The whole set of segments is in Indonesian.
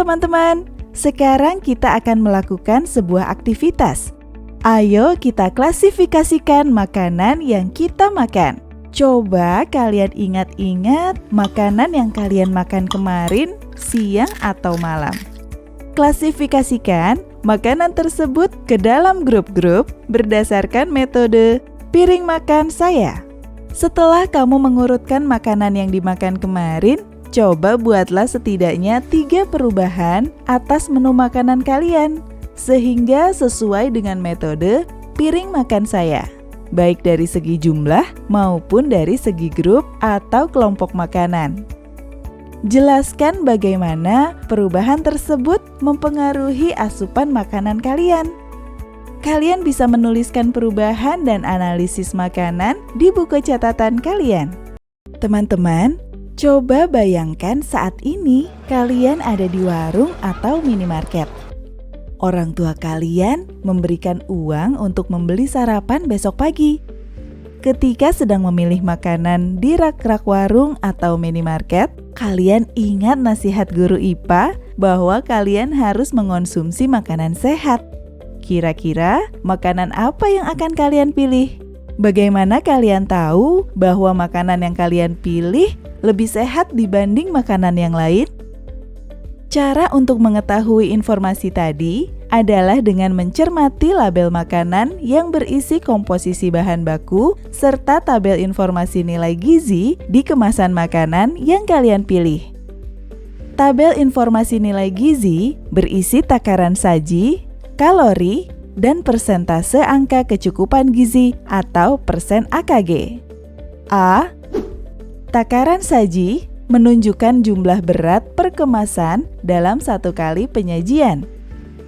teman-teman, sekarang kita akan melakukan sebuah aktivitas. Ayo kita klasifikasikan makanan yang kita makan. Coba kalian ingat-ingat makanan yang kalian makan kemarin, siang atau malam. Klasifikasikan makanan tersebut ke dalam grup-grup berdasarkan metode piring makan saya. Setelah kamu mengurutkan makanan yang dimakan kemarin, coba buatlah setidaknya 3 perubahan atas menu makanan kalian, sehingga sesuai dengan metode piring makan saya, baik dari segi jumlah maupun dari segi grup atau kelompok makanan. Jelaskan bagaimana perubahan tersebut mempengaruhi asupan makanan kalian. Kalian bisa menuliskan perubahan dan analisis makanan di buku catatan kalian. Teman-teman, coba bayangkan saat ini kalian ada di warung atau minimarket. Orang tua kalian memberikan uang untuk membeli sarapan besok pagi. Ketika sedang memilih makanan di rak-rak warung atau minimarket, kalian ingat nasihat guru IPA bahwa kalian harus mengonsumsi makanan sehat. Kira-kira makanan apa yang akan kalian pilih? Bagaimana kalian tahu bahwa makanan yang kalian pilih lebih sehat dibanding makanan yang lain? Cara untuk mengetahui informasi tadi adalah dengan mencermati label makanan yang berisi komposisi bahan baku serta tabel informasi nilai gizi di kemasan makanan yang kalian pilih. Tabel informasi nilai gizi berisi takaran saji, kalori, dan persentase angka kecukupan gizi atau persen AKG. A. Takaran saji menunjukkan jumlah berat per kemasan dalam 1 kali penyajian.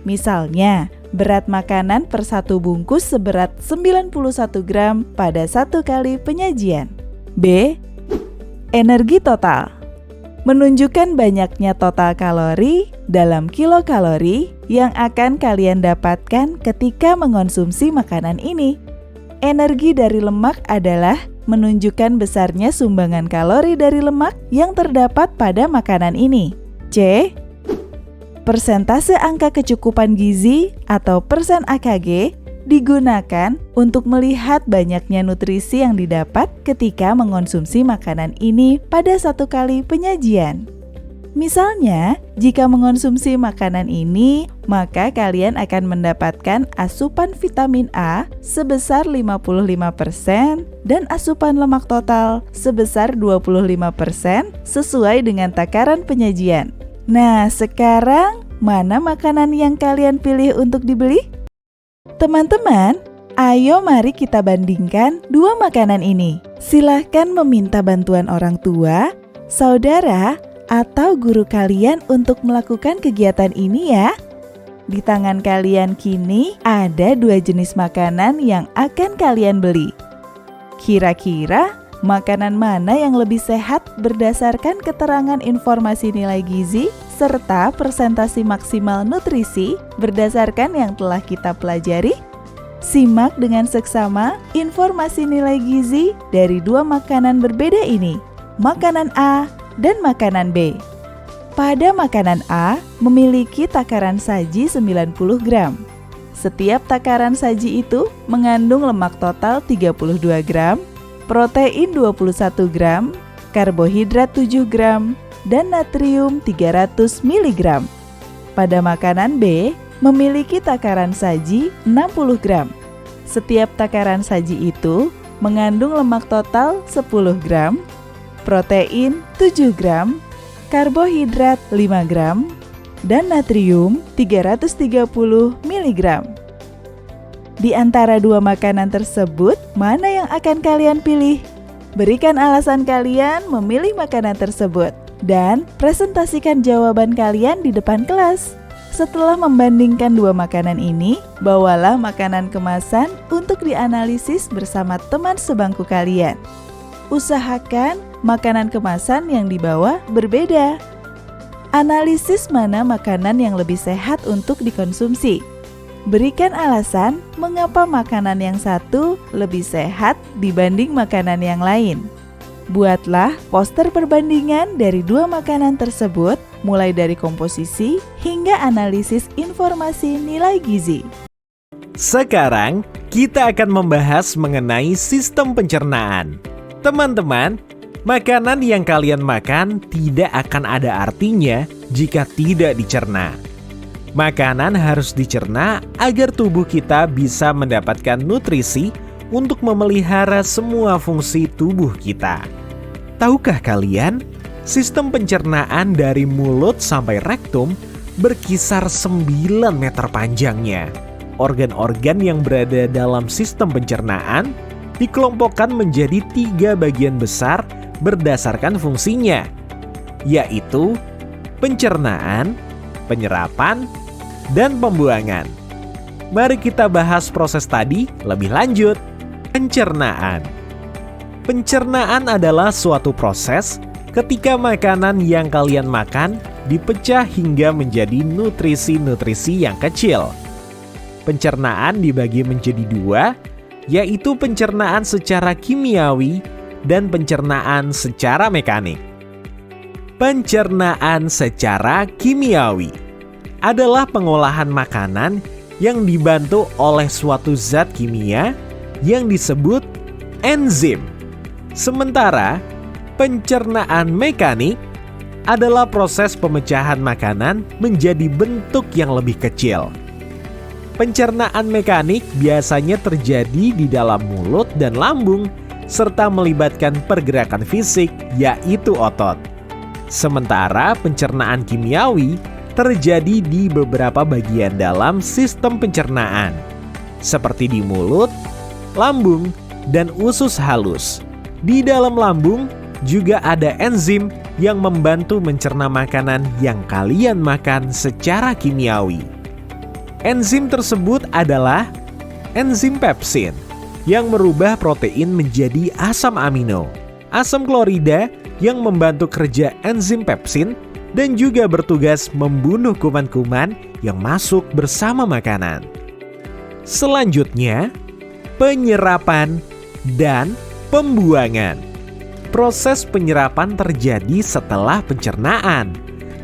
Misalnya, berat makanan per 1 bungkus seberat 91 gram pada 1 kali penyajian. B. Energi total menunjukkan banyaknya total kalori dalam kilokalori yang akan kalian dapatkan ketika mengonsumsi makanan ini. Energi dari lemak adalah menunjukkan besarnya sumbangan kalori dari lemak yang terdapat pada makanan ini. C. Persentase angka kecukupan gizi atau persen AKG digunakan untuk melihat banyaknya nutrisi yang didapat ketika mengonsumsi makanan ini pada 1 kali penyajian. Misalnya, jika mengonsumsi makanan ini, maka kalian akan mendapatkan asupan vitamin A sebesar 55% dan asupan lemak total sebesar 25% sesuai dengan takaran penyajian. Nah, sekarang mana makanan yang kalian pilih untuk dibeli? Teman-teman, ayo mari kita bandingkan 2 makanan ini. Silahkan meminta bantuan orang tua, saudara, atau guru kalian untuk melakukan kegiatan ini ya. Di tangan kalian kini ada 2 jenis makanan yang akan kalian beli. Kira-kira makanan mana yang lebih sehat berdasarkan keterangan informasi nilai gizi serta persentase maksimal nutrisi berdasarkan yang telah kita pelajari? Simak dengan seksama informasi nilai gizi dari 2 makanan berbeda ini, makanan A dan makanan B. Pada makanan A memiliki takaran saji 90 gram. Setiap takaran saji itu mengandung lemak total 32 gram, protein 21 gram, karbohidrat 7 gram, dan natrium 300 mg. Pada makanan B memiliki takaran saji 60 gram. Setiap takaran saji itu mengandung lemak total 10 gram, protein 7 gram, karbohidrat 5 gram, dan natrium 330 mg. Di antara 2 makanan tersebut, mana yang akan kalian pilih? Berikan alasan kalian memilih makanan tersebut dan presentasikan jawaban kalian di depan kelas. Setelah membandingkan 2 makanan ini, bawalah makanan kemasan untuk dianalisis bersama teman sebangku kalian. Usahakan makanan kemasan yang dibawa berbeda. Analisis mana makanan yang lebih sehat untuk dikonsumsi. Berikan alasan mengapa makanan yang satu lebih sehat dibanding makanan yang lain. Buatlah poster perbandingan dari dua makanan tersebut, mulai dari komposisi hingga analisis informasi nilai gizi. Sekarang, kita akan membahas mengenai sistem pencernaan. Teman-teman, makanan yang kalian makan tidak akan ada artinya jika tidak dicerna. Makanan harus dicerna agar tubuh kita bisa mendapatkan nutrisi untuk memelihara semua fungsi tubuh kita. Tahukah kalian, sistem pencernaan dari mulut sampai rektum berkisar 9 meter panjangnya. Organ-organ yang berada dalam sistem pencernaan dikelompokkan menjadi 3 bagian besar berdasarkan fungsinya, yaitu pencernaan, penyerapan, dan pembuangan. Mari kita bahas proses tadi lebih lanjut. Pencernaan. Pencernaan adalah suatu proses ketika makanan yang kalian makan dipecah hingga menjadi nutrisi-nutrisi yang kecil. Pencernaan dibagi menjadi 2, yaitu pencernaan secara kimiawi dan pencernaan secara mekanik. Pencernaan secara kimiawi adalah pengolahan makanan yang dibantu oleh suatu zat kimia yang disebut enzim. Sementara pencernaan mekanik adalah proses pemecahan makanan menjadi bentuk yang lebih kecil. Pencernaan mekanik biasanya terjadi di dalam mulut dan lambung serta melibatkan pergerakan fisik, yaitu otot. Sementara pencernaan kimiawi terjadi di beberapa bagian dalam sistem pencernaan, seperti di mulut, lambung, dan usus halus. Di dalam lambung juga ada enzim yang membantu mencerna makanan yang kalian makan secara kimiawi. Enzim tersebut adalah enzim pepsin yang merubah protein menjadi asam amino, asam klorida yang membantu kerja enzim pepsin dan juga bertugas membunuh kuman-kuman yang masuk bersama makanan. Selanjutnya, penyerapan dan pembuangan. Proses penyerapan terjadi setelah pencernaan.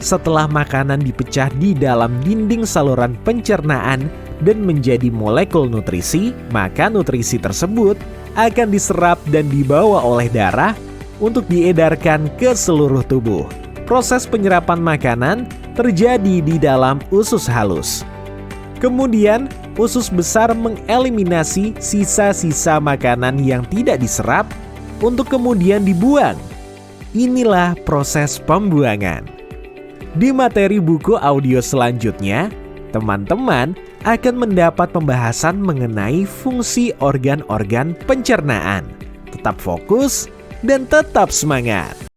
Setelah makanan dipecah di dalam dinding saluran pencernaan dan menjadi molekul nutrisi, maka nutrisi tersebut akan diserap dan dibawa oleh darah untuk diedarkan ke seluruh tubuh. Proses penyerapan makanan terjadi di dalam usus halus. Kemudian, usus besar mengeliminasi sisa-sisa makanan yang tidak diserap untuk kemudian dibuang. Inilah proses pembuangan. Di materi buku audio selanjutnya, teman-teman akan mendapat pembahasan mengenai fungsi organ-organ pencernaan. Tetap fokus dan tetap semangat.